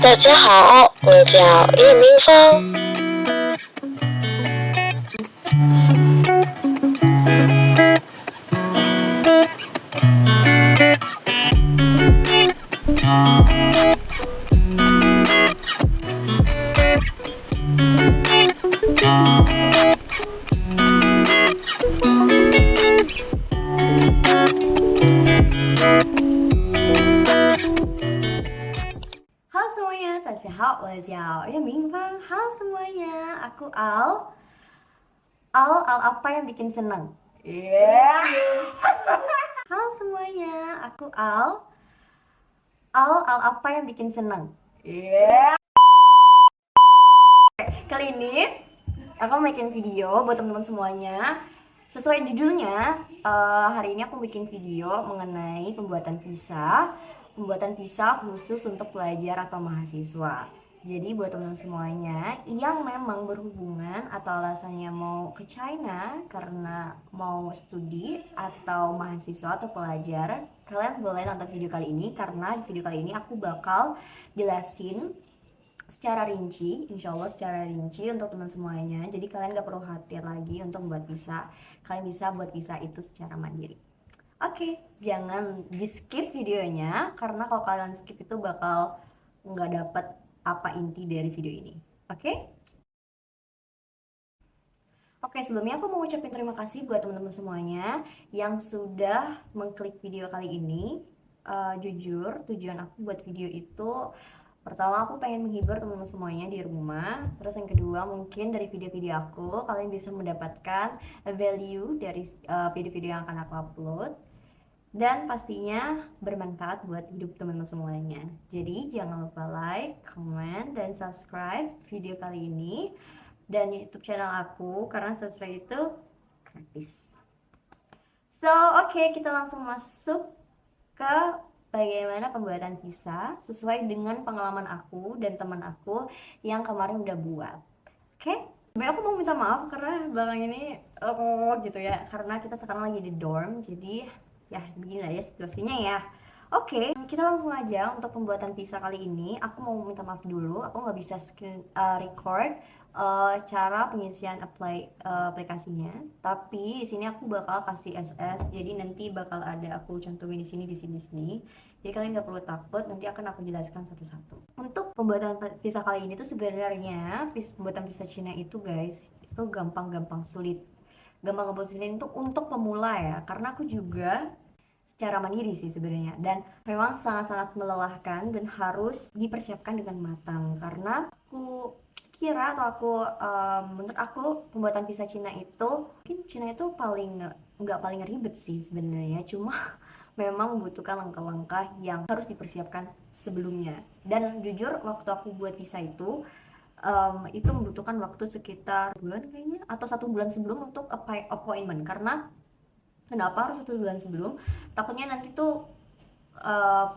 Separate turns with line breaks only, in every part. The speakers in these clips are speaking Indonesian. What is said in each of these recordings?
大家好，我叫叶明芳。
Halo semuanya, 大家好，我叫叶明芳。Halo semuanya, aku Al. Al apa yang bikin seneng? Yeah. Halo semuanya, aku Al. Al apa yang bikin seneng? Yeah. Kali ini aku bikin video buat teman-teman semuanya. Sesuai judulnya, hari ini aku bikin video mengenai pembuatan visa. Pembuatan visa khusus untuk pelajar atau mahasiswa. Jadi buat teman-teman semuanya yang memang berhubungan atau alasannya mau ke China karena mau studi atau mahasiswa atau pelajar, kalian boleh nonton video kali ini karena di video kali ini aku bakal jelasin secara rinci, insya Allah secara rinci untuk teman semuanya. Jadi kalian gak perlu khawatir lagi untuk buat visa. Kalian bisa buat visa itu secara mandiri. Oke, jangan di skip videonya karena kalau kalian skip itu bakal nggak dapet apa inti dari video ini. Oke? Oke, sebelumnya aku mau ucapin terima kasih buat teman-teman semuanya yang sudah mengklik video kali ini. Jujur, tujuan aku buat video itu pertama aku pengen menghibur teman-teman semuanya di rumah. Terus yang kedua mungkin dari video-video aku kalian bisa mendapatkan value dari video-video yang akan aku upload. Dan pastinya bermanfaat buat hidup teman-teman semuanya. Jadi jangan lupa like, comment, dan subscribe video kali ini dan YouTube channel aku karena subscribe itu gratis. So, oke, kita langsung masuk ke bagaimana pembuatan visa sesuai dengan pengalaman aku dan teman aku yang kemarin udah buat. Oke? Sebenarnya aku mau minta maaf karena belakang ini gitu ya, karena kita sekarang lagi di dorm, jadi ya begini lah ya situasinya ya. Oke, kita langsung aja untuk pembuatan visa kali ini. Aku mau minta maaf dulu, aku nggak bisa record cara pengisian aplikasinya. Tapi di sini aku bakal kasih SS, jadi nanti bakal ada aku cantumin di sini, di sini, di sini. Jadi kalian nggak perlu takut, nanti akan aku jelaskan satu-satu. Untuk pembuatan visa kali ini tuh sebenarnya pembuatan visa Cina itu guys, itu gampang-gampang sulit. Gampang-gampang sulit itu untuk pemula ya, karena aku juga secara mandiri sih sebenarnya, dan memang sangat-sangat melelahkan dan harus dipersiapkan dengan matang karena aku kira atau aku menurut aku pembuatan visa Cina itu mungkin Cina itu nggak paling ribet sih sebenarnya, cuma memang membutuhkan langkah-langkah yang harus dipersiapkan sebelumnya. Dan jujur waktu aku buat visa itu membutuhkan waktu sekitar bulan kayaknya atau 1 bulan sebelum untuk appointment. Karena kenapa harus 1 bulan sebelum? Takutnya nanti tuh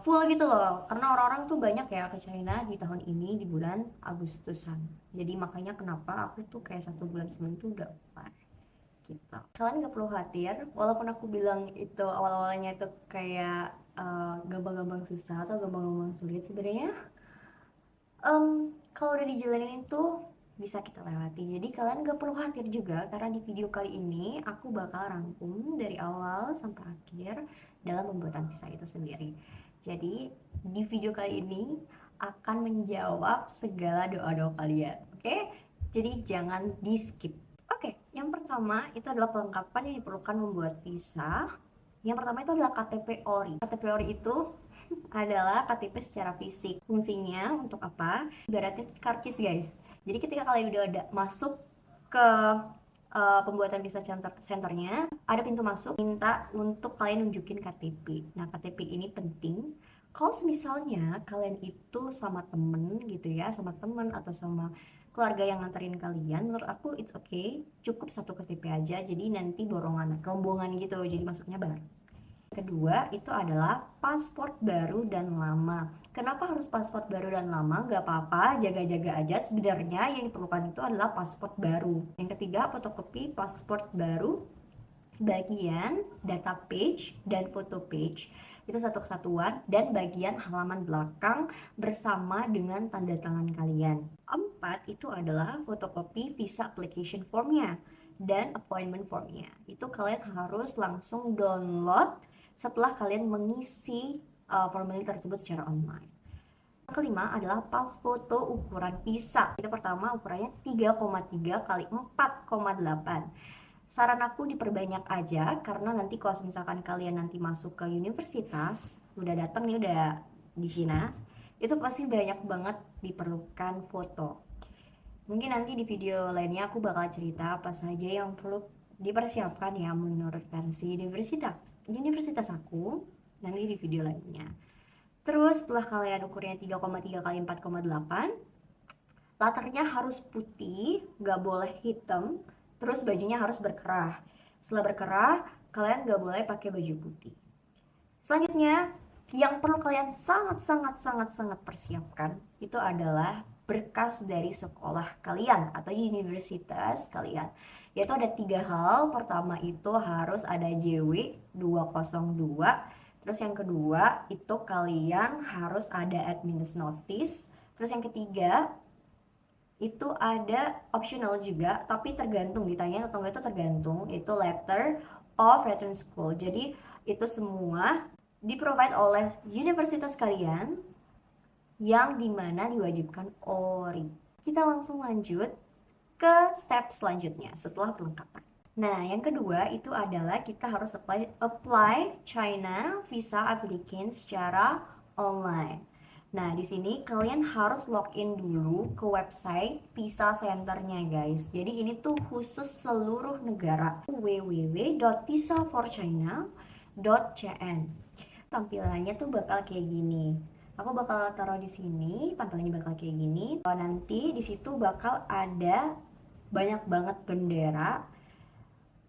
full gitu loh, karena orang-orang tuh banyak ya ke China di tahun ini di bulan Agustusan. Jadi makanya kenapa aku tuh kayak 1 bulan sebelum tuh udah apply gitu. Kalian gak perlu khawatir, walaupun aku bilang itu awal-awalnya itu kayak gampang-gampang susah atau gampang-gampang sulit, sebenarnya kalau udah dijalanin itu bisa kita lewati. Jadi kalian gak perlu khawatir juga karena di video kali ini aku bakal rangkum dari awal sampai akhir dalam pembuatan visa itu sendiri. Jadi di video kali ini akan menjawab segala doa-doa kalian. Oke? Jadi jangan di skip. Oke, yang pertama itu adalah perlengkapan yang diperlukan membuat visa. Yang pertama itu adalah KTP ORI. KTP ORI itu adalah KTP secara fisik. Fungsinya untuk apa? Ibaratnya karcis guys. Jadi ketika kalian udah ada masuk ke pembuatan visa centernya, ada pintu masuk minta untuk kalian nunjukin KTP. Nah, KTP ini penting kalau misalnya kalian itu sama temen gitu ya, sama temen atau sama keluarga yang nganterin kalian, menurut aku it's okay, cukup 1 KTP aja, jadi nanti rombongan gitu, jadi masuknya bareng. Kedua itu adalah paspor baru dan lama. Kenapa harus paspor baru dan lama? Gak apa-apa, jaga-jaga aja. Sebenarnya yang diperlukan itu adalah paspor baru. Yang ketiga, fotokopi paspor baru, bagian data page dan foto page. itu satu kesatuan, dan bagian halaman belakang bersama dengan tanda tangan kalian. 4 itu adalah fotokopi visa application formnya dan appointment formnya. Itu kalian harus langsung download setelah kalian mengisi formulir tersebut secara online. Kelima adalah pas foto ukuran visa. Itu pertama ukurannya 3,3 kali 4,8. Saran aku diperbanyak aja, karena nanti kalau misalkan kalian nanti masuk ke universitas, udah datang nih, udah di Cina, itu pasti banyak banget diperlukan foto. Mungkin nanti di video lainnya aku bakal cerita apa saja yang perlu dipersiapkan ya menurut versi universitas aku, nanti di video lainnya. Terus setelah kalian ukurnya 3,3 kali 4,8, latarnya harus putih, nggak boleh hitam, terus bajunya harus berkerah. Setelah berkerah, kalian nggak boleh pakai baju putih. Selanjutnya, yang perlu kalian sangat persiapkan itu adalah berkas dari sekolah kalian atau universitas kalian. Yaitu ada 3 hal. Pertama itu harus ada JW 202. Terus yang kedua itu kalian harus ada admin's notice. Terus yang ketiga itu ada optional juga, tapi tergantung ditanya atau enggak itu tergantung, itu letter of return school. Jadi itu semua di-provide oleh universitas kalian yang dimana diwajibkan ORI. Kita langsung lanjut ke step selanjutnya setelah pelengkapan. Nah, yang kedua itu adalah kita harus apply China visa applicant secara online. Nah, di sini kalian harus login dulu ke website visa centernya, guys. Jadi ini tuh khusus seluruh negara, www.visaforchina.cn. Tampilannya tuh bakal kayak gini. Aku bakal taruh di sini, tampilannya bakal kayak gini. Nanti di situ bakal ada banyak banget bendera.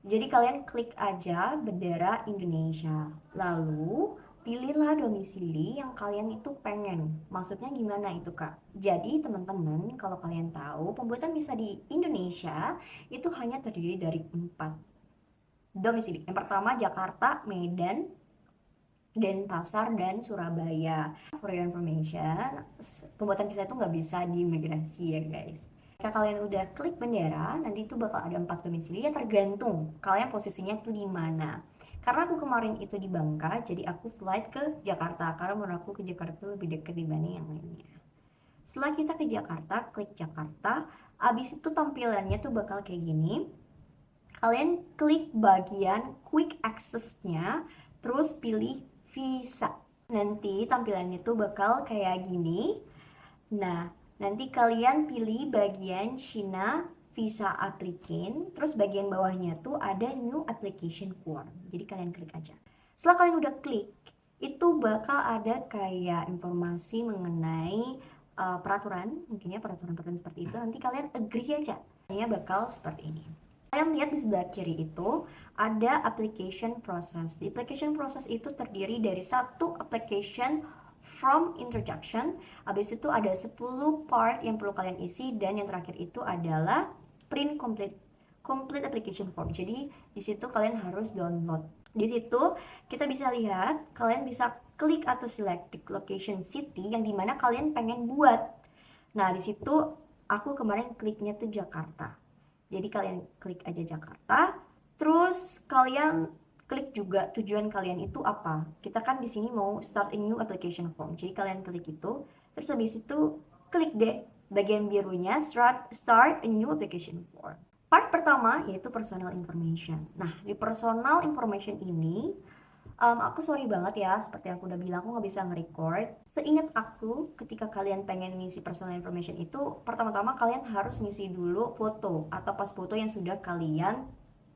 Jadi kalian klik aja bendera Indonesia. Lalu pilihlah domisili yang kalian itu pengen. Maksudnya gimana itu, Kak? Jadi teman-teman, kalau kalian tahu, pembuatan visa di Indonesia itu hanya terdiri dari 4 domisili. Yang pertama Jakarta, Medan, Denpasar, dan Surabaya. For your information, pembuatan visa itu nggak bisa di imigrasi ya, guys. Jika kalian udah klik bendera, nanti itu bakal ada 4 domisili, ya tergantung kalian posisinya tuh di mana. Karena aku kemarin itu di Bangka, jadi aku flight ke Jakarta, karena menurut aku ke Jakarta itu lebih dekat dibanding yang lainnya. Setelah kita ke Jakarta, klik Jakarta, abis itu tampilannya tuh bakal kayak gini. Kalian klik bagian quick access-nya, terus pilih visa. Nanti tampilannya tuh bakal kayak gini. Nah, nanti kalian pilih bagian China visa applicant, terus bagian bawahnya tuh ada new application form. Jadi kalian klik aja. Setelah kalian udah klik, itu bakal ada kayak informasi mengenai peraturan, mungkin ya peraturan-peraturan seperti itu. Nanti kalian agree aja. Ini bakal seperti ini. Kalian lihat di sebelah kiri itu ada application process. Di application process itu terdiri dari satu application from introduction, habis itu ada 10 part yang perlu kalian isi, dan yang terakhir itu adalah print complete application form. Jadi di situ kalian harus download. Di situ kita bisa lihat, kalian bisa klik atau select the location city yang dimana kalian pengen buat. Nah, di situ aku kemarin kliknya tuh Jakarta. Jadi kalian klik aja Jakarta, terus kalian klik juga tujuan kalian itu apa. Kita kan di sini mau start a new application form. Jadi kalian klik itu, terus habis itu klik deh bagian birunya start a new application form. Part pertama yaitu personal information. Nah, di personal information ini aku sorry banget ya, seperti yang aku udah bilang, aku nggak bisa nge-record. Seingat aku, ketika kalian pengen ngisi personal information itu, pertama-tama kalian harus ngisi dulu foto atau pas foto yang sudah kalian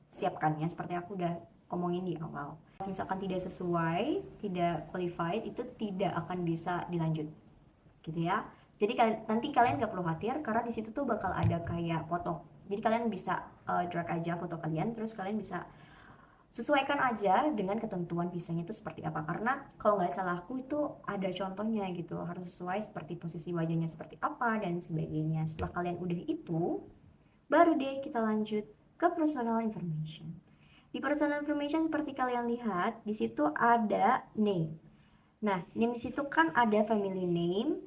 siapkan ya, seperti aku udah omongin di awal. Kalau misalkan tidak sesuai, tidak qualified, itu tidak akan bisa dilanjut, gitu ya. Jadi nanti kalian nggak perlu khawatir, karena di situ tuh bakal ada kayak foto. Jadi kalian bisa drag aja foto kalian, terus kalian bisa sesuaikan aja dengan ketentuan visanya itu seperti apa. Karena kalau nggak salah aku itu ada contohnya gitu, harus sesuai seperti posisi wajahnya seperti apa dan sebagainya. Setelah kalian udah itu, baru deh kita lanjut ke personal information. Di personal information seperti kalian lihat, di situ ada name. Nah, name di situ kan ada family name,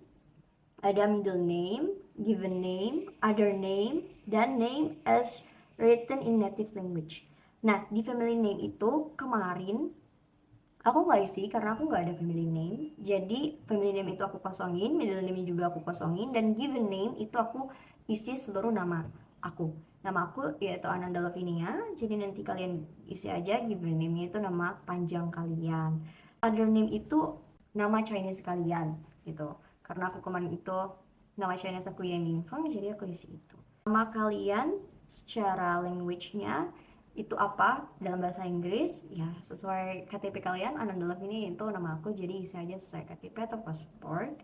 ada middle name, given name, other name, dan name as written in native language. Nah, di family name itu kemarin aku nggak isi karena aku nggak ada family name. Jadi family name itu aku kosongin, middle name juga aku kosongin, dan given name itu aku isi seluruh nama aku. Nama aku yaitu Ananda Lavinia. Jadi nanti kalian isi aja given name itu nama panjang kalian. Other name itu nama Chinese kalian gitu. Karena aku kemarin itu nama Chinese aku Yang Mingfeng, jadi aku isi itu. Nama kalian secara language-nya itu apa dalam bahasa Inggris ya sesuai KTP kalian. Ananda ini itu nama aku, jadi isi aja sesuai KTP atau paspor.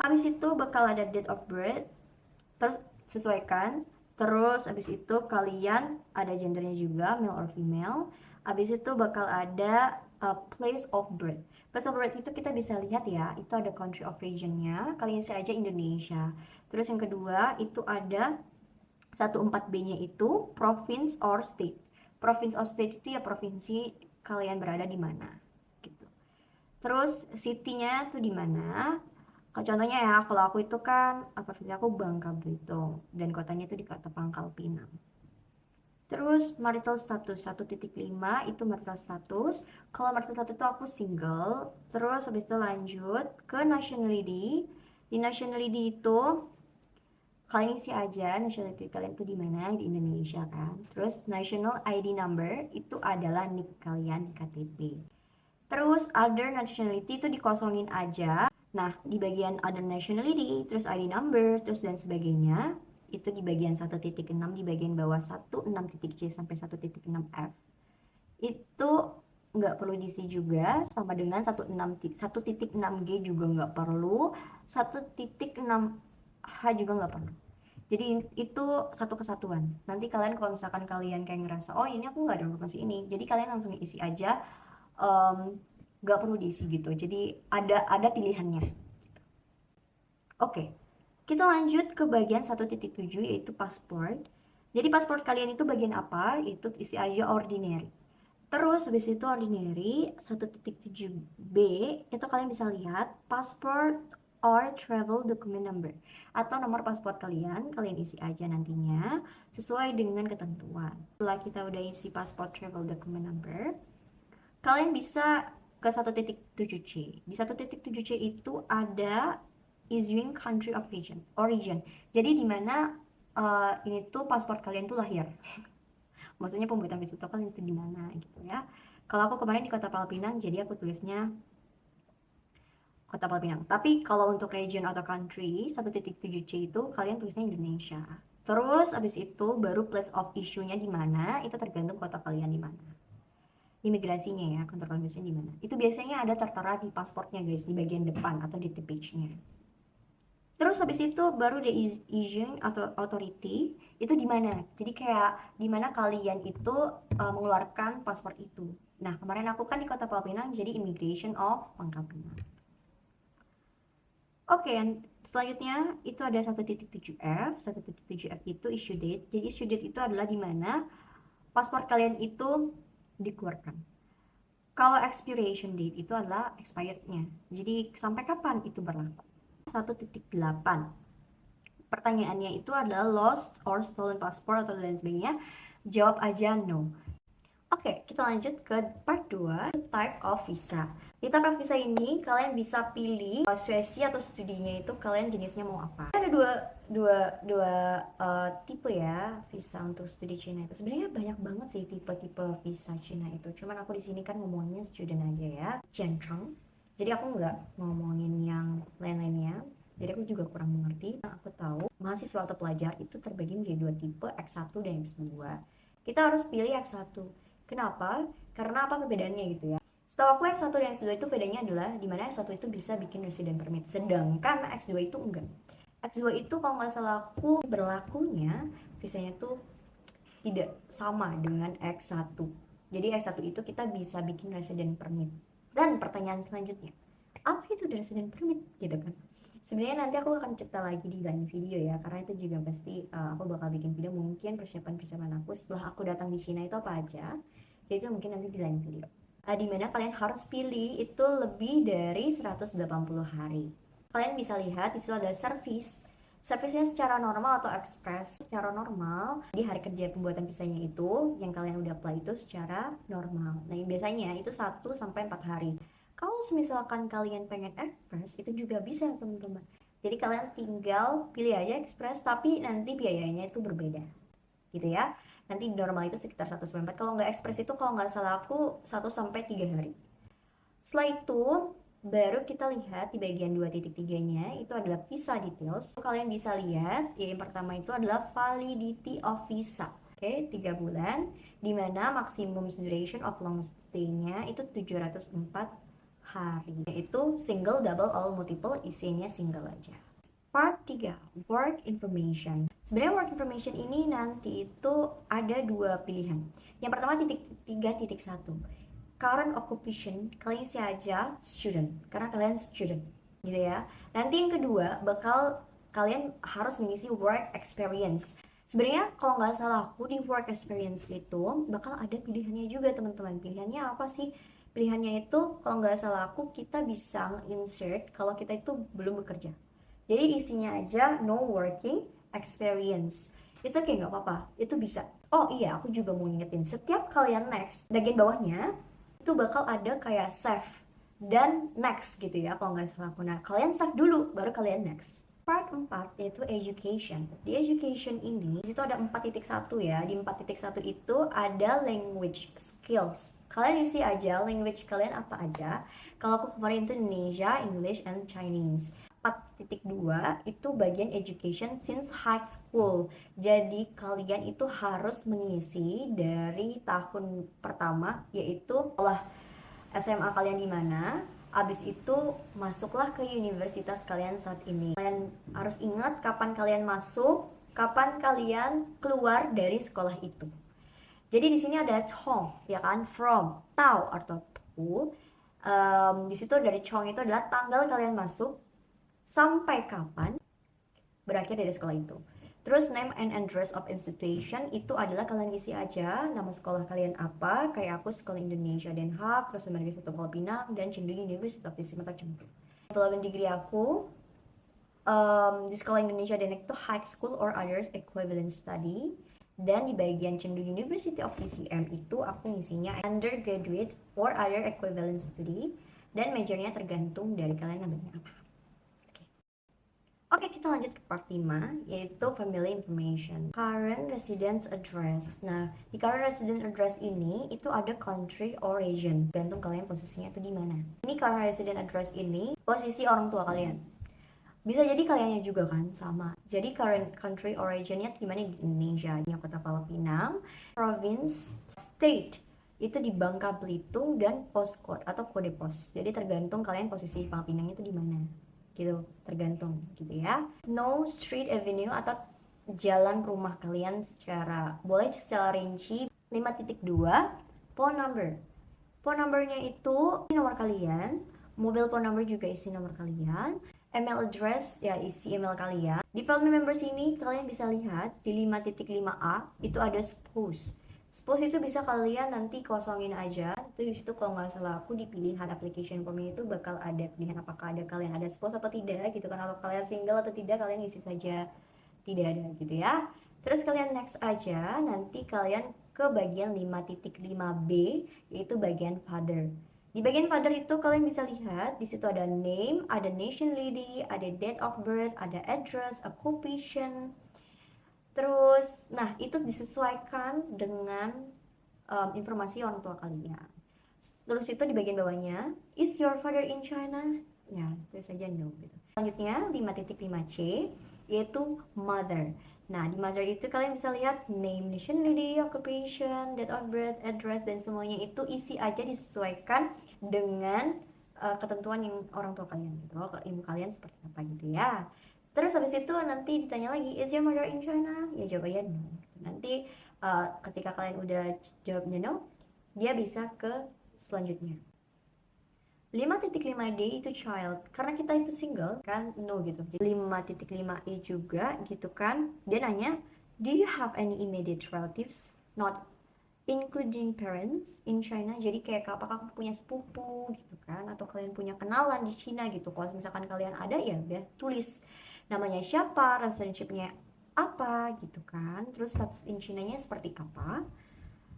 Habis itu bakal ada date of birth, terus sesuaikan. Terus habis itu kalian ada gendernya juga, male or female. Habis itu bakal ada place of birth. Place of birth itu kita bisa lihat ya, itu ada country of region-nya, kalian isi aja Indonesia. Terus yang kedua itu ada 14B-nya itu province or state. Province or state itu ya provinsi kalian berada di mana gitu. Terus city-nya tuh di mana? Contohnya ya, kalau aku itu kan provinsi aku Bangka Belitung dan kotanya itu di Kota Pangkal Pinang. Terus marital status 1.5 itu marital status. Kalau marital status itu aku single. Terus habis itu lanjut ke nationality. Di nationality itu kalian isi aja nationality kalian tuh di mana, di Indonesia kan. Terus national ID number itu adalah NIK kalian di KTP. Terus other nationality itu dikosongin aja. Nah, di bagian other nationality, terus ID number, terus dan sebagainya, itu di bagian 1.6, di bagian bawah 16.c sampai 1.6f. Itu nggak perlu diisi juga, sama dengan 1.6g juga nggak perlu, 1.6h juga nggak perlu. Jadi itu satu kesatuan. Nanti kalian kalau misalkan kalian kayak ngerasa oh ini aku nggak ada informasi ini, jadi kalian langsung isi aja, nggak perlu diisi gitu. Jadi ada pilihannya. Oke, kita lanjut ke bagian 1.7 yaitu paspor. Jadi paspor kalian itu bagian apa? Itu isi aja ordinary. Terus habis itu ordinary 1.7b itu kalian bisa lihat passport or travel document number atau nomor paspor kalian isi aja nantinya sesuai dengan ketentuan. Setelah kita udah isi passport travel document number, kalian bisa ke 1.7c. Di 1.7c itu ada issuing country of origin. Jadi dimana ini tuh paspor kalian tuh lahir. Maksudnya pembuatan visa token itu di mana gitu ya. Kalau aku kemarin di Kota Palpinang, jadi aku tulisnya Kota Palpinang. Tapi kalau untuk region atau country 1.7c itu kalian tulisnya Indonesia. Terus abis itu baru place of issue-nya di mana, itu tergantung kota kalian di mana. Imigrasinya ya, kontrol imigrasinya di mana. Itu biasanya ada tertera di pasportnya guys, di bagian depan atau di page-nya. Terus habis itu baru the issuing atau authority itu di mana? Jadi kayak di mana kalian itu mengeluarkan paspor itu. Nah, kemarin aku kan di Kota Palpinang jadi Immigration of Pangkal Pinang. Oke, selanjutnya itu ada 1.7f. 1.7f itu issue date. Jadi issue date itu adalah di mana paspor kalian itu dikeluarkan. Kalau expiration date itu adalah expirednya. Jadi sampai kapan itu berlaku? 1.8. Pertanyaannya itu adalah lost or stolen passport atau lain sebagainya. Jawab aja no. Oke, kita lanjut ke part 2, type of visa. Di type of visa ini kalian bisa pilih sesi atau studinya itu kalian jenisnya mau apa. Ada dua tipe ya visa untuk studi Cina itu. Sebenarnya banyak banget sih tipe-tipe visa Cina itu. Cuman aku di sini kan ngomongnya student aja ya, Jiancheng. Jadi aku nggak ngomongin yang lain-lainnya. Jadi aku juga kurang mengerti. Aku tahu mahasiswa atau pelajar itu terbagi menjadi dua tipe, X1 dan X2. Kita harus pilih X1. Kenapa? Karena apa perbedaannya gitu ya. Setahu aku X1 dan X2 itu bedanya adalah dimana X1 itu bisa bikin resident permit, sedangkan X2 itu enggak. X2 itu kalau nggak salah aku berlakunya visanya tuh tidak sama dengan X1. Jadi X1 itu kita bisa bikin resident permit. Dan pertanyaan selanjutnya, apa itu resident permit gitu kan? Sebenarnya nanti aku akan cerita lagi di lain video ya, karena itu juga pasti aku bakal bikin video mungkin persiapan aku setelah aku datang di Cina itu apa aja. Jadi itu mungkin nanti di lain video. di mana kalian harus pilih itu lebih dari 180 hari. Kalian bisa lihat di situ ada service. Servisnya secara normal atau express. Secara normal, di hari kerja pembuatan visanya itu, yang kalian udah apply itu secara normal. Nah, biasanya itu 1 sampai 4 hari. Kalau misalkan kalian pengen express, itu juga bisa teman-teman. Jadi kalian tinggal pilih aja express, tapi nanti biayanya itu berbeda. Gitu ya. Nanti normal itu sekitar 1 sampai 4. Kalau nggak express itu kalau nggak salah aku 1 sampai 3 hari. Setelah itu, baru kita lihat di bagian 2.3-nya itu adalah visa details. Kalian bisa lihat yang pertama itu adalah validity of visa. Oke, 3 bulan, dimana maksimum duration of long stay-nya itu 704 hari. Yaitu single, double, all, multiple, isinya single aja. Part 3, work information. Sebenarnya work information ini nanti itu ada dua pilihan. Yang pertama titik 3.1. Current occupation, kalian isi aja student, karena kalian student, gitu ya. Nanti yang kedua, bakal kalian harus mengisi work experience. Sebenarnya kalau nggak salah aku di work experience itu bakal ada pilihannya juga teman-teman. Pilihannya apa sih? Pilihannya itu kalau nggak salah aku kita bisa insert kalau kita itu belum bekerja. Jadi isinya aja no working experience. It's okay, nggak apa-apa, itu bisa. Oh iya, aku juga mau ngingetin, setiap kalian next, bagian bawahnya itu bakal ada kayak save dan next gitu ya kalau nggak salah aku. Nah, kalian save dulu baru kalian next. Part 4 yaitu education. Di education ini di situ ada 4.1 ya. Di 4.1 itu ada language skills. Kalian isi aja language kalian apa aja. Kalau aku kemarin itu Indonesia, English, and Chinese. 4.2 itu bagian education since high school. Jadi kalian itu harus mengisi dari tahun pertama, yaitu sekolah SMA kalian di mana, abis itu masuklah ke universitas kalian saat ini. Kalian harus ingat kapan kalian masuk, kapan kalian keluar dari sekolah itu. Jadi di sini ada Chong, ya kan, from, tau atau tu. Di situ dari Chong itu adalah tanggal kalian masuk, sampai kapan berakhir dari sekolah itu. Terus name and address of institution itu adalah kalian isi aja nama sekolah kalian apa. Kayak aku sekolah Indonesia Den Haag, terus Amerika Satu Pulau Pinang, dan Chengdu University of Mata Chengdu. Pelatihan degree aku di sekolah Indonesia Den Haag itu high school or others equivalent study. Dan di bagian Chengdu University of PCM itu aku ngisinya undergraduate or other equivalent study. Dan majornya tergantung dari kalian namanya apa. Oke, kita lanjut ke part 5, yaitu family information. Current residence address. Nah, di current residence address ini, itu ada country or region. Gantung kalian posisinya itu di mana. Ini current residence address ini, posisi orang tua kalian. Bisa jadi kaliannya juga kan, sama. Jadi current country or regionnya di mana di Indonesia. Di Kota Pulau Pinang, province, state. Itu di Bangka Belitung, dan postcode atau kode pos. Jadi tergantung kalian posisi Pangkal Pinang itu di mana. Gitu, tergantung gitu ya. No street avenue atau jalan rumah kalian secara boleh secara rinci. 5.2 phone number. Phone numbernya itu nomor kalian, mobile phone number juga isi nomor kalian, email address ya isi email kalian. Di family members ini kalian bisa lihat di 5.5a itu ada spouse. Spouse itu bisa kalian nanti kosongin aja. Itu di situ kalau nggak salah aku di pilihan application form itu bakal ada pilihan apakah ada kalian ada spouse atau tidak gitu kan. Kalau kalian single atau tidak kalian isi saja tidak ada gitu ya. Terus kalian next aja, nanti kalian ke bagian 5.5b yaitu bagian father. Di bagian father itu kalian bisa lihat di situ ada name, ada nationality, ada date of birth, ada address, occupation. Terus, nah itu disesuaikan dengan informasi orang tua kalian. Terus itu di bagian bawahnya, is your father in China? Ya, terus saja no gitu. Selanjutnya 5.5c yaitu mother. Nah, di mother itu kalian bisa lihat name, nationality, occupation, date of birth, address, dan semuanya itu isi aja disesuaikan dengan ketentuan yang orang tua kalian gitu. Ilmu kalian seperti apa gitu ya. Terus habis itu nanti ditanya lagi, is your mother in China? Ya jawab aja no. Nanti ketika kalian udah jawabnya no, dia bisa ke selanjutnya. 5.5d itu child, karena kita itu single kan no gitu. 5.5e juga gitu kan, dia nanya, do you have any immediate relatives? Not including parents in China. Jadi kayak apakah kamu punya sepupu gitu kan, atau kalian punya kenalan di Cina gitu. Kalau misalkan kalian ada, ya udah tulis namanya siapa, relationship-nya apa gitu kan, terus status in Cina-nya seperti apa.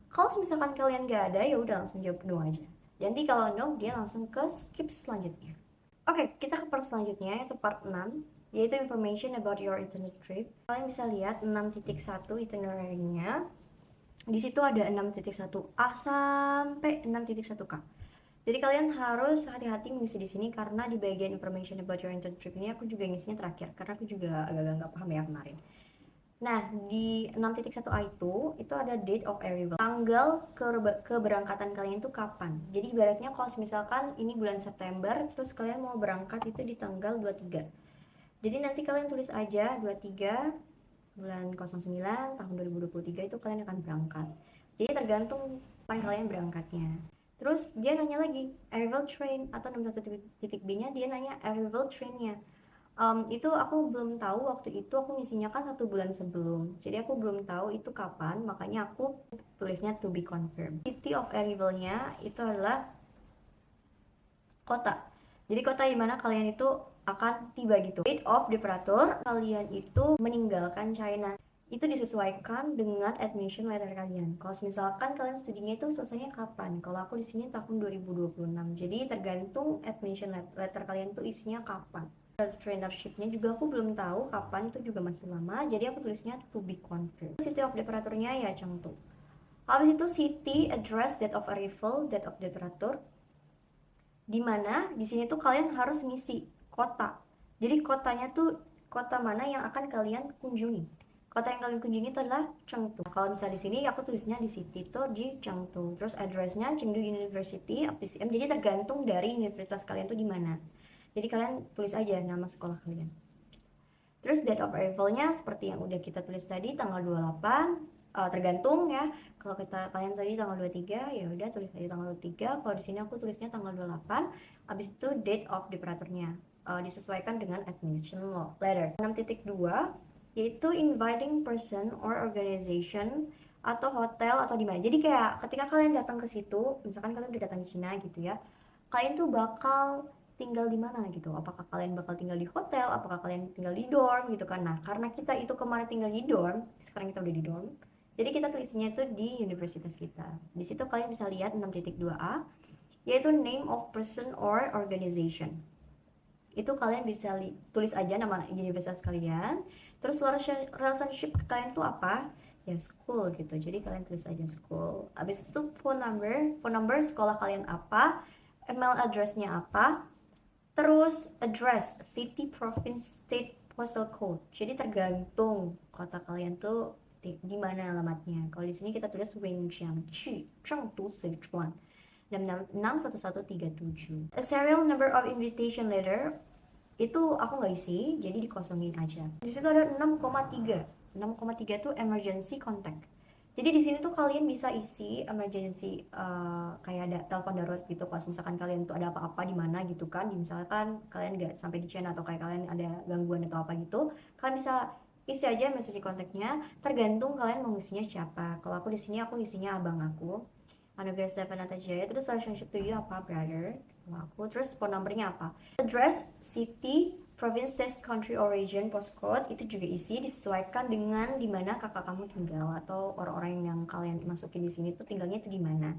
Kalau misalkan kalian gak ada, ya udah langsung jawab no aja. Jadi kalau no, dia langsung ke skip selanjutnya. Oke, kita ke part selanjutnya, yaitu part 6, yaitu information about your internet trip. Kalian bisa lihat 6.1 itinerary-nya. Di situ ada 6.1a sampai 6.1k. Jadi kalian harus hati-hati ngisi di sini, karena di bagian information about your internet trip ini aku juga ngisinya terakhir, karena aku juga agak-agak nggak paham ya kemarin. Nah, di 6.1a itu ada date of arrival. Tanggal keberangkatan kalian itu kapan. Jadi ibaratnya kalau misalkan ini bulan September, terus kalian mau berangkat itu di tanggal 23. Jadi nanti kalian tulis aja 23 bulan 09 tahun 2023 itu kalian akan berangkat. Jadi tergantung kapan kalian berangkatnya. Terus dia nanya lagi arrival train, atau 61.b nya dia nanya arrival trainnya. Itu aku belum tahu, waktu itu aku ngisinya kan 1 bulan sebelum, jadi aku belum tahu itu kapan, makanya aku tulisnya to be confirmed. City of arrivalnya itu adalah kota, jadi kota di mana kalian itu akan tiba gitu. Date of departure, kalian itu meninggalkan China, itu disesuaikan dengan admission letter kalian. Kalau misalkan kalian studinya itu selesainya kapan, kalau aku di sini tahun 2026, jadi tergantung admission letter kalian tuh isinya kapan. Trainershipnya juga aku belum tahu kapan, itu juga masih lama, jadi aku tulisnya to be confirmed. City of departure-nya ya Chengdu. Habis itu city, address, date of arrival, date of departure. Dimana di sini tuh kalian harus ngisi kota. Jadi kotanya tuh kota mana yang akan kalian kunjungi. Kota yang kalian kunjungi itu adalah Chengdu. Nah, kalau misalnya di sini aku tulisnya di city tuh di Chengdu. Terus addressnya Chengdu University of PCM. Jadi tergantung dari universitas kalian tuh di mana. Jadi kalian tulis aja nama sekolah kalian. Terus date of arrival-nya seperti yang udah kita tulis tadi, tanggal 28. Tergantung ya. Kalau kalian tadi tanggal 23, ya udah tulis aja tanggal 23. Kalau di sini aku tulisnya tanggal 28. Habis itu date of departure-nya disesuaikan dengan admission letter. 6.2 yaitu inviting person or organization atau hotel atau di mana. Jadi kayak ketika kalian datang ke situ, misalkan kalian udah datang ke Cina gitu ya, kalian tuh bakal tinggal di mana gitu. Apakah kalian bakal tinggal di hotel, apakah kalian tinggal di dorm gitu kan. Nah, karena kita itu kemarin tinggal di dorm, sekarang kita udah di dorm, jadi kita tulisnya itu di universitas kita. Di situ kalian bisa lihat 6.2a, yaitu name of person or organization. Itu kalian bisa tulis aja nama universitas kalian. Terus relationship kalian tuh apa? Ya school gitu. Jadi kalian tulis aja school. Habis itu phone number sekolah kalian apa? Email addressnya apa? Terus address, city, province, state, postal code. Jadi tergantung kota kalian tuh di mana alamatnya. Kalau di sini kita tulis Wenxiang Qu, Chengdu, Sichuan. 61137. A serial number of invitation letter itu aku nggak isi, jadi dikosongin aja. Di situ ada 6,3. 6,3 itu emergency contact. Jadi di sini tuh kalian bisa isi emergency kayak ada telepon darurat gitu. Kalau misalkan kalian tuh ada apa-apa di mana gitu kan, misalkan kalian nggak sampai di China atau kayak kalian ada gangguan atau apa gitu, kalian bisa isi aja message kontaknya. Tergantung kalian mau isinya siapa. Kalau aku di sini aku isinya abang aku, Anugerah Stefan Jaya. Terus relationship to you apa, brother? Kalau aku terus phone numbernya apa, address, city, province, state, country, origin, postcode itu juga isi disesuaikan dengan dimana kakak kamu tinggal atau orang-orang yang kalian masukin di sini tuh tinggalnya itu di mana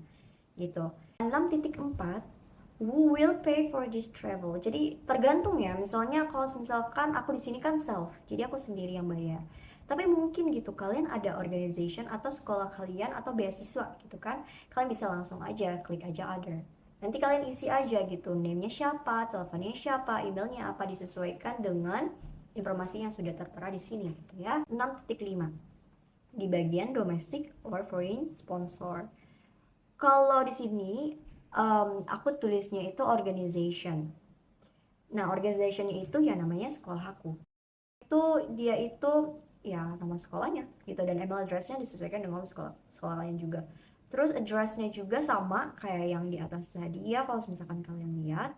gitu. 6.4 who will pay for this travel. Jadi tergantung ya, misalnya kalau misalkan aku di sini kan self, jadi aku sendiri yang bayar. Tapi mungkin gitu kalian ada organization atau sekolah kalian atau beasiswa gitu kan, kalian bisa langsung aja klik aja other. Nanti kalian isi aja gitu, name-nya siapa, teleponnya siapa, emailnya apa, disesuaikan dengan informasi yang sudah tertera di sini gitu ya. 6.5 di bagian domestic or foreign sponsor. Kalau di sini aku tulisnya itu organization. Nah, organizationnya itu ya namanya sekolah aku. Dia itu ya nama sekolahnya gitu, dan email addressnya disesuaikan dengan sekolah lain juga. Terus addressnya juga sama kayak yang di atas tadi ya. Kalau misalkan kalian lihat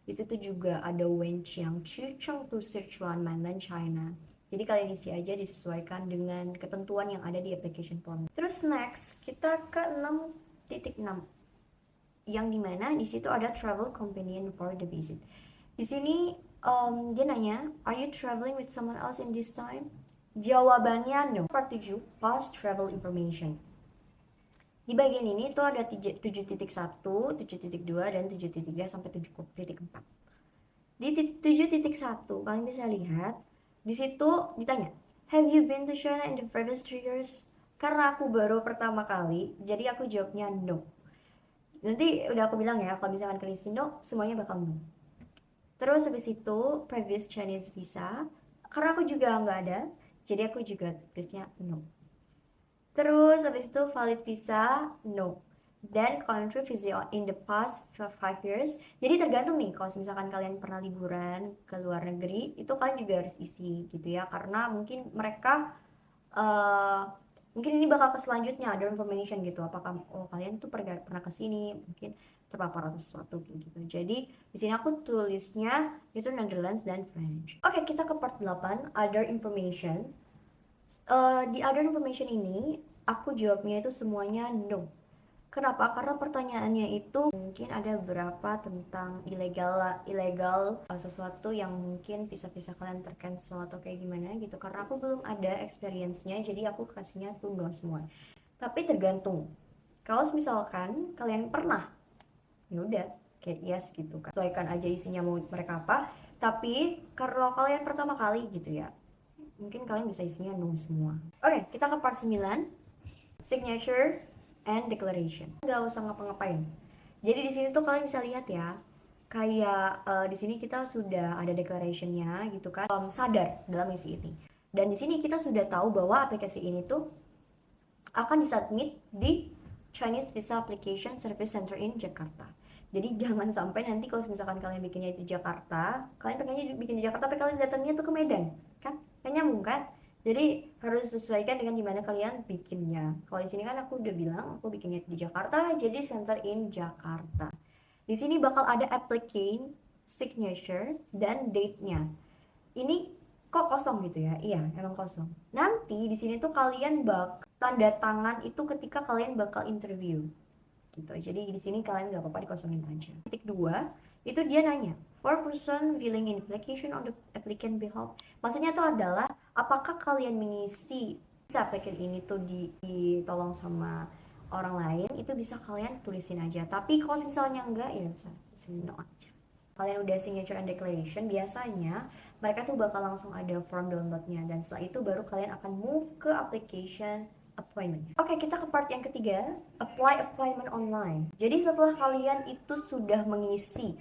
di situ juga ada Wenxiang Chengdu Sichuan Mainland China. Jadi kalian isi aja disesuaikan dengan ketentuan yang ada di application form. Terus next, kita ke 6.6 yang dimana di situ ada travel companion for the visit. Di sini dia nanya, are you traveling with someone else in this time? Jawabannya no. Part 7, past travel information. Di bagian ini tuh ada 7.1, 7.2, dan 7.3 sampai 7.4. Di 7.1 kalian bisa lihat di situ ditanya, have you been to China in the previous 3 years? Karena aku baru pertama kali, jadi aku jawabnya no. Nanti udah aku bilang ya, kalau misalkan kalian isi no, semuanya bakal no. Terus habis itu previous Chinese visa, karena aku juga nggak ada, jadi aku juga tulisnya no. Terus habis itu valid visa, no. Dan country visit in the past 5 years. Jadi tergantung nih, kalau misalkan kalian pernah liburan ke luar negeri, itu kalian juga harus isi gitu ya, karena mungkin mereka mungkin ini bakal ke selanjutnya ada information gitu, apakah kalian tuh pernah ke sini, mungkin terpapar atau sesuatu kayak gitu. Jadi di sini aku tulisnya itu Netherlands dan French. Oke, kita ke part 8, other information. Di other information ini aku jawabnya itu semuanya no. Kenapa? Karena pertanyaannya itu mungkin ada beberapa tentang ilegal sesuatu yang mungkin bisa kalian tercancel atau kayak gimana gitu. Karena aku belum ada experience-nya, jadi aku kasihnya tuh no semua. Tapi tergantung. Kalau misalkan kalian pernah, ya udah kayak yes gitu kan. Sesuaikan aja isinya mau mereka apa. Tapi kalau kalian pertama kali gitu ya, mungkin kalian bisa isinya no semua. Oke, kita ke part 9. Signature and declaration. Nggak usah ngapa-ngapain. Jadi di sini tuh kalian bisa lihat ya, kayak di sini kita sudah ada declarationnya gitu kan, sadar dalam isi ini. Dan di sini kita sudah tahu bahwa aplikasi ini tuh akan disubmit di Chinese Visa Application Service Center in Jakarta. Jadi jangan sampai nanti kalau misalkan kalian bikinnya di Jakarta, kalian pengennya bikin di Jakarta tapi kalian datangnya tuh ke Medan, kan? Kan nyambung kan? Jadi harus sesuaikan dengan dimana kalian bikinnya. Kalau di sini kan aku udah bilang aku bikinnya di Jakarta, jadi center in Jakarta. Di sini bakal ada applicant, signature, dan date-nya. Ini kok kosong gitu ya? Iya, emang kosong. Nanti di sini tuh kalian tanda tangan itu ketika kalian bakal interview. Gitu. Jadi di sini kalian nggak apa-apa dikosongin aja. Titik 2, itu dia nanya, for person filling in application on the applicant behalf. Maksudnya itu adalah apakah kalian mengisi applicant ini tuh ditolong sama orang lain, itu bisa kalian tulisin aja. Tapi kalau misalnya enggak, ya bisa tulisin no aja. Kalian udah signature and declaration, biasanya mereka tuh bakal langsung ada form downloadnya, dan setelah itu baru kalian akan move ke application appointment. Oke, kita ke part yang ketiga, apply appointment online. Jadi setelah kalian itu sudah mengisi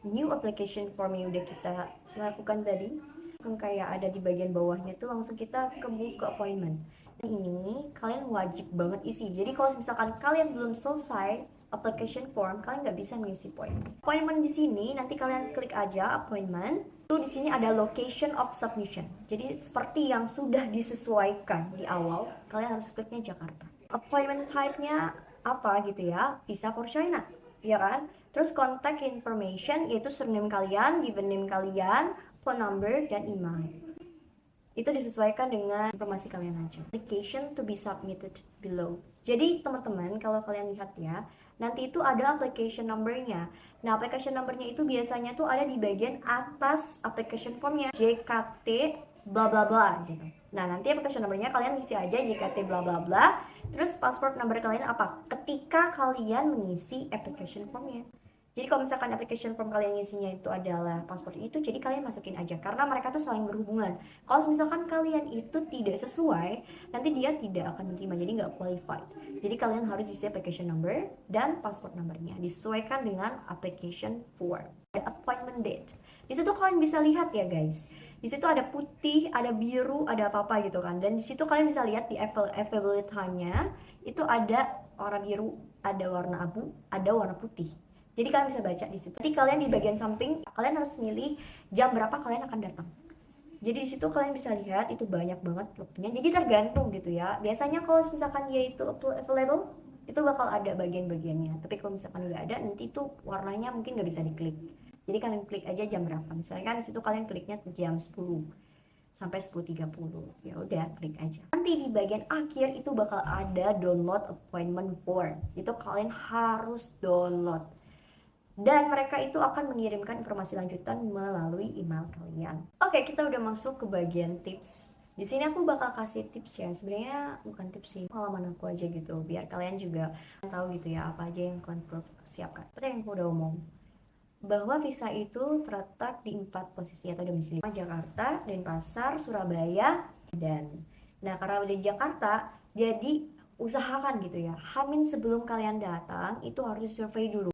new application form yang udah kita lakukan tadi, langsung kayak ada di bagian bawahnya tuh langsung kita ke move ke appointment. Ini kalian wajib banget isi. Jadi kalau misalkan kalian belum selesai application form, kalian nggak bisa mengisi appointment. Appointment di sini nanti kalian klik aja appointment. Itu di sini ada location of submission. Jadi seperti yang sudah disesuaikan di awal, kalian harus kliknya Jakarta. Appointment type-nya apa gitu ya? Visa for China, ya kan? Terus contact information yaitu surname kalian, given name kalian, phone number, dan email. Itu disesuaikan dengan informasi kalian aja. Application to be submitted below. Jadi teman-teman kalau kalian lihat ya, nanti itu ada application number-nya. Nah, application number-nya itu biasanya tuh ada di bagian atas application form-nya, JKT bla bla bla gitu. Nah, nanti application number-nya kalian isi aja JKT bla bla bla. Terus passport number kalian apa? Ketika kalian mengisi application form-nya. Jadi kalau misalkan application form kalian isinya itu adalah paspor itu, jadi kalian masukin aja karena mereka tuh saling berhubungan. Kalau misalkan kalian itu tidak sesuai, nanti dia tidak akan menerima, jadi nggak qualified. Jadi kalian harus isi application number dan passport numbernya disesuaikan dengan application form. Ada appointment date. Di situ kalian bisa lihat ya guys. Di situ ada putih, ada biru, ada apa-apa gitu kan. Dan di situ kalian bisa lihat di available time-nya itu ada warna biru, ada warna abu, ada warna putih. Jadi kalian bisa baca di situ. Nanti kalian di bagian samping kalian harus milih jam berapa kalian akan datang. Jadi di situ kalian bisa lihat itu banyak banget waktunya. Jadi tergantung gitu ya. Biasanya kalau misalkan dia itu available, itu bakal ada bagian-bagiannya. Tapi kalau misalkan nggak ada, nanti itu warnanya mungkin nggak bisa diklik. Jadi kalian klik aja jam berapa. Misalnya kan di situ kalian kliknya jam 10. sampai 10.30. Ya udah, klik aja. Nanti di bagian akhir itu bakal ada download appointment form. Itu kalian harus download. Dan mereka itu akan mengirimkan informasi lanjutan melalui email kalian. Oke, kita udah masuk ke bagian tips. Di sini aku bakal kasih tips ya. Sebenarnya bukan tips sih, pengalaman aku aja gitu. Biar kalian juga tahu gitu ya apa aja yang kalian perlu siapkan. Seperti yang aku udah omong, bahwa visa itu terletak di 4 posisi atau domisili: Jakarta, Denpasar, Surabaya, dan nah karena udah di Jakarta, jadi usahakan gitu ya, Hamin sebelum kalian datang itu harus survei dulu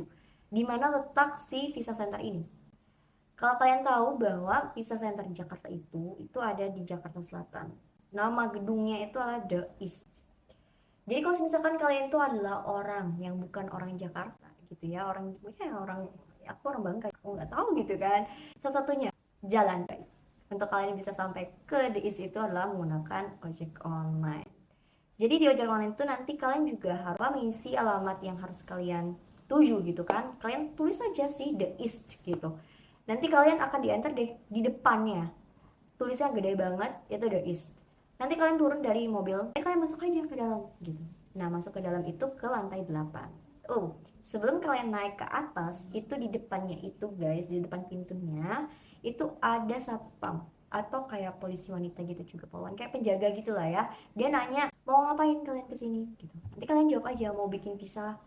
di mana letak si visa center ini. Kalau kalian tahu bahwa visa center di Jakarta itu ada di Jakarta Selatan. Nama gedungnya itu adalah The East. Jadi kalau misalkan kalian itu adalah orang yang bukan orang Jakarta gitu ya, orang aku orang Bangka, aku nggak tahu gitu kan. Satu-satunya jalan untuk kalian bisa sampai ke The East itu adalah menggunakan ojek online. Jadi di ojek online itu nanti kalian juga harus mengisi alamat yang harus kalian tuju gitu kan. Kalian tulis aja sih The East gitu. Nanti kalian akan di-enter deh di depannya. Tulisnya gede banget, itu The East. Nanti kalian turun dari mobil, kalian masuk aja ke dalam gitu. Nah, masuk ke dalam itu ke lantai 8. Oh, sebelum kalian naik ke atas, itu di depannya itu guys, di depan pintunya itu ada satpam atau kayak polisi wanita gitu juga, pawang kayak penjaga gitulah ya. Dia nanya, "Mau ngapain kalian kesini?" gitu. Nanti kalian jawab aja, "Mau bikin visa,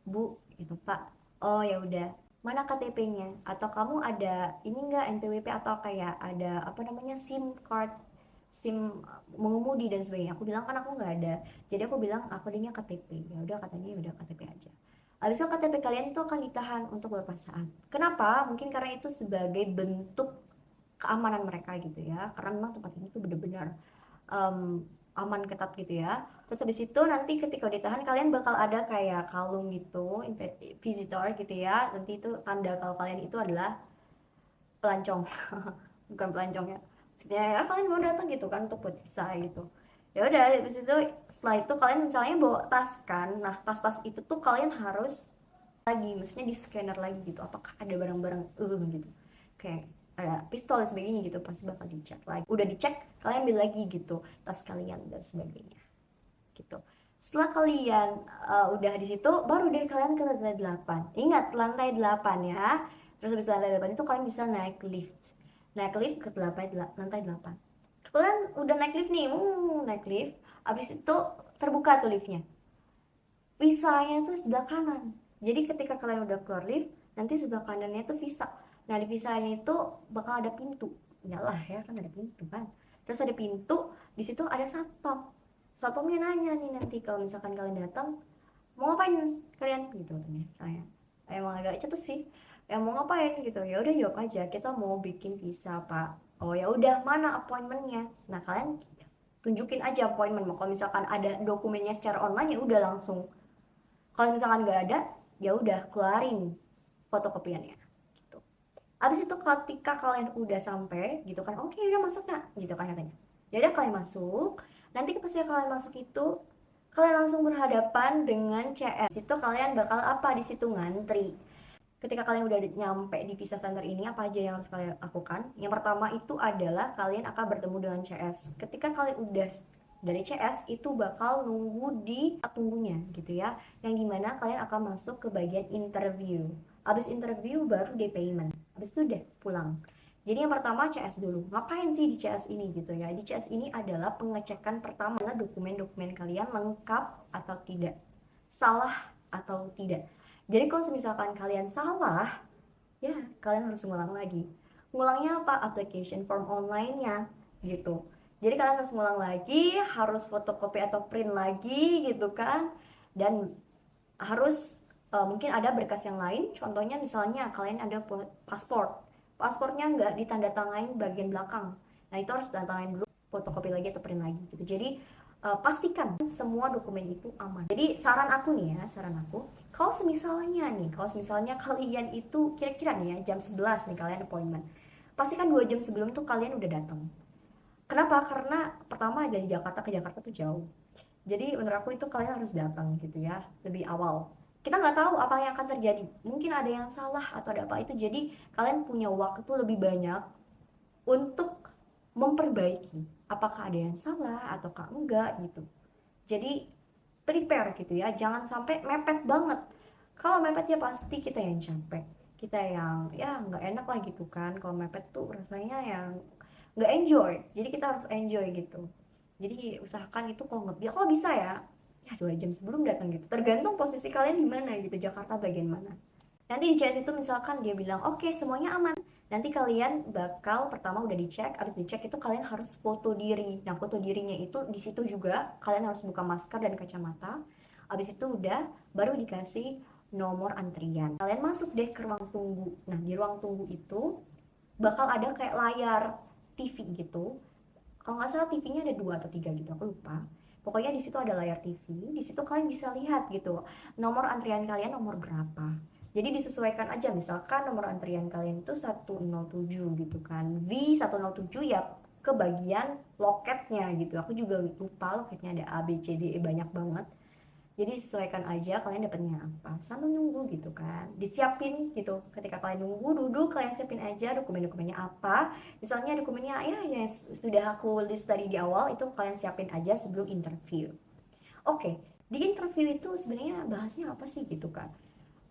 Bu." gitu, "Pak." "Oh, ya udah. Mana KTP-nya? Atau kamu ada ini enggak NPWP atau kayak ada apa namanya SIM card, SIM mengemudi dan sebagainya." Aku bilang kan aku nggak ada. Jadi aku bilang aku adanya KTP. Ya udah, katanya ya udah KTP aja. Habis itu KTP kalian itu akan ditahan untuk beberapa saat. Kenapa? Mungkin karena itu sebagai bentuk keamanan mereka gitu ya. Karena memang tempat ini tuh benar-benar aman, ketat gitu ya. Terus habis itu nanti ketika ditahan kalian bakal ada kayak kalung gitu, visitor gitu ya. Nanti itu tanda kalau kalian itu adalah pelancong. Bukan pelancong ya. Maksudnya ya kalian mau datang gitu kan untuk buat visa gitu. Ya udah, habis itu setelah itu kalian misalnya bawa tas kan. Nah, tas-tas itu tuh kalian harus lagi, maksudnya di scanner lagi gitu. Apakah ada barang-barang gitu. Kayak ada pistol dan sebagainya gitu, pasti bakal dicek lagi. Udah dicek, kalian ambil lagi gitu tas kalian dan sebagainya gitu. Setelah kalian udah di situ, baru deh kalian ke lantai 8. Ingat, lantai 8 ya. Terus habis lantai 8 itu kalian bisa naik lift. Naik lift ke lantai 8. Kalian udah naik lift nih, naik lift. Habis itu terbuka tuh liftnya. Visanya tuh sebelah kanan. Jadi ketika kalian udah keluar lift, nanti sebelah kanannya tuh visa. Nah, di visanya itu bakal ada pintu. Yalah ya, kan ada pintu kan. Terus ada pintu, di situ ada satpam. Satpamnya nanya nih nanti kalau misalkan kalian datang, "Mau ngapain kalian?" gitu katanya. Saya emang agak cetus sih. "Ya mau ngapain?" gitu. Ya udah jawab aja, "Kita mau bikin visa, Pak." "Oh ya udah, mana appointmentnya?" Nah, kalian tunjukin aja appointment. Kalau misalkan ada dokumennya secara online ya udah langsung. Kalau misalkan nggak ada, ya udah keluarin fotokopiannya. Abis itu ketika kalian udah sampai gitu kan, "Oke, udah masuk nak," gitu kan katanya. Ya udah, kalian masuk. Nanti ketika kalian masuk itu kalian langsung berhadapan dengan CS. Itu kalian bakal apa di situ, ngantri. Ketika kalian udah nyampe di visa center ini, apa aja yang harus kalian lakukan? Yang pertama itu adalah kalian akan bertemu dengan CS. Ketika kalian udah dari CS itu bakal nunggu di tunggunya gitu ya, yang dimana kalian akan masuk ke bagian interview. Habis interview baru day payment. Habis itu udah pulang. Jadi yang pertama CS dulu. Ngapain sih di CS ini gitu ya? Di CS ini adalah pengecekan pertama, dokumen-dokumen kalian lengkap atau tidak, salah atau tidak. Jadi kalau misalkan kalian salah, ya kalian harus ngulang lagi. Ngulangnya apa? Application form online-nya gitu. Jadi kalian harus ngulang lagi, harus fotokopi atau print lagi gitu kan. Dan harus mungkin ada berkas yang lain, contohnya misalnya kalian ada pasportnya nggak ditandatangani bagian belakang, nah itu harus ditandatangani dulu, fotokopi lagi atau print lagi gitu. Jadi pastikan semua dokumen itu aman. Jadi saran aku kalau misalnya kalian itu kira-kira nih ya jam 11 nih kalian appointment, pastikan 2 jam sebelum tuh kalian udah datang. Kenapa? Karena pertama dari Jakarta ke Jakarta tuh jauh. Jadi menurut aku itu kalian harus datang gitu ya, lebih awal. Kita nggak tahu apa yang akan terjadi. Mungkin ada yang salah atau ada apa itu. Jadi kalian punya waktu lebih banyak untuk memperbaiki apakah ada yang salah ataukah enggak gitu. Jadi prepare gitu ya, jangan sampai mepet banget. Kalau mepet ya pasti kita yang capek, kita yang ya nggak enak lah gitu kan. Kalau mepet tuh rasanya yang nggak enjoy, jadi kita harus enjoy gitu. Jadi usahakan itu kalau bisa ya 2 jam sebelum datang gitu, tergantung posisi kalian di mana gitu, Jakarta bagian mana. Nanti di CS itu misalkan dia bilang oke, semuanya aman, nanti kalian bakal pertama udah dicek, abis dicek itu kalian harus foto diri. Nah foto dirinya itu di situ juga kalian harus buka masker dan kacamata. Abis itu udah baru dikasih nomor antrian, kalian masuk deh ke ruang tunggu. Nah di ruang tunggu itu bakal ada kayak layar TV gitu, kalau nggak salah TV-nya ada 2 atau 3 gitu, aku lupa. Pokoknya di situ ada layar TV, di situ kalian bisa lihat gitu nomor antrian kalian nomor berapa. Jadi disesuaikan aja, misalkan nomor antrian kalian itu 107 gitu kan, V107 ya ke bagian loketnya gitu. Aku juga lupa loketnya ada A, B, C, D, E banyak banget. Jadi sesuaikan aja kalian dapatnya apa sambil nunggu gitu kan, disiapin gitu. Ketika kalian nunggu duduk, kalian siapin aja dokumen-dokumennya apa. Misalnya dokumennya ya sudah aku list tadi di awal, itu kalian siapin aja sebelum interview. Oke, di interview itu sebenarnya bahasnya apa sih gitu kan.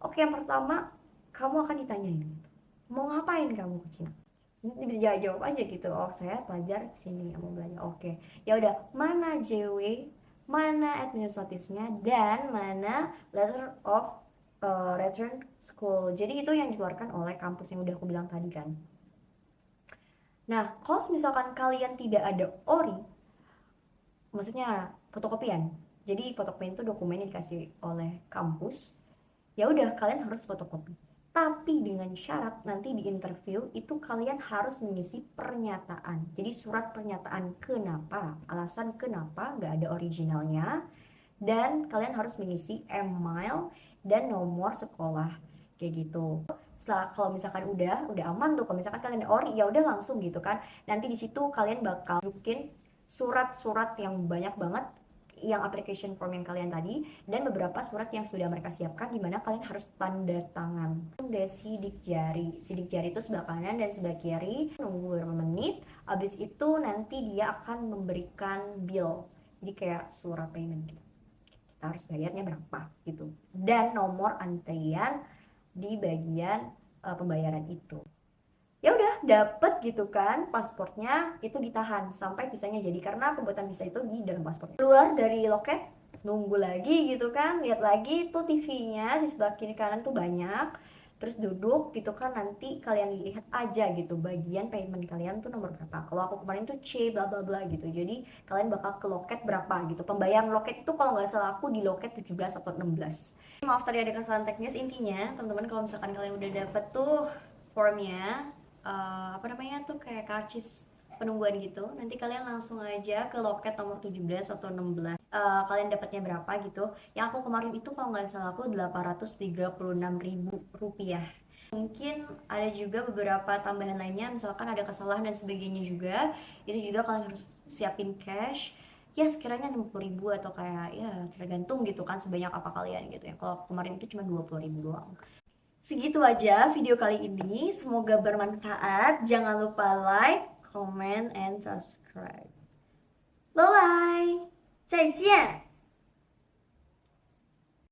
Oke, yang pertama kamu akan ditanyain gitu, mau ngapain kamu ke Cina. Ini jawab aja gitu, oh saya pelajar di sini mau belajar. Oke, ya udah, mana JW, mana administratifnya, dan mana letter of return school. Jadi itu yang dikeluarkan oleh kampus yang udah aku bilang tadi kan. Nah kalau misalkan kalian tidak ada ori, maksudnya fotokopian, jadi fotokopian itu dokumen yang dikasih oleh kampus, ya udah kalian harus fotokopi. Tapi dengan syarat nanti di interview itu kalian harus mengisi pernyataan. Jadi surat pernyataan kenapa, alasan kenapa nggak ada originalnya, dan kalian harus mengisi email dan nomor sekolah kayak gitu. Setelah kalau misalkan udah aman tuh, kalau misalkan kalian ori ya udah langsung gitu kan. Nanti di situ kalian bakal bikin surat-surat yang banyak banget, yang application form yang kalian tadi, dan beberapa surat yang sudah mereka siapkan di mana kalian harus tanda tangan. Udah sidik jari itu sebelah kanan dan sebelah kiri, nunggu beberapa menit. Abis itu nanti dia akan memberikan bill, jadi kayak surat payment gitu, kita harus bayarnya berapa gitu, dan nomor antrian di bagian pembayaran itu. Ya udah dapet gitu kan, paspornya itu ditahan sampai visanya jadi, karena pembuatan visa itu di dalam paspornya. Keluar dari loket, nunggu lagi gitu kan, lihat lagi tuh TV-nya di sebelah kiri kanan tuh banyak, terus duduk gitu kan, nanti kalian lihat aja gitu bagian payment kalian tuh nomor berapa. Kalau aku kemarin tuh C bla bla bla gitu, jadi kalian bakal ke loket berapa gitu. Pembayaran loket itu kalau nggak salah aku di loket 17 atau 16. Maaf tadi ada kesalahan teknis. Intinya teman-teman, kalau misalkan kalian udah dapet tuh formnya, apa namanya tuh kayak karcis penungguan gitu, nanti kalian langsung aja ke loket nomor 17 atau 16. Kalian dapatnya berapa gitu. Yang aku kemarin itu kalau nggak salah aku 836.000 rupiah. Mungkin ada juga beberapa tambahan lainnya, misalkan ada kesalahan dan sebagainya juga, itu juga kalian harus siapin cash ya sekiranya 60.000 atau kayak ya tergantung gitu kan sebanyak apa kalian gitu ya. Kalau kemarin itu cuma 20.000 doang. Segitu aja video kali ini, semoga bermanfaat. Jangan lupa like, comment, and subscribe. Bye bye, 再见。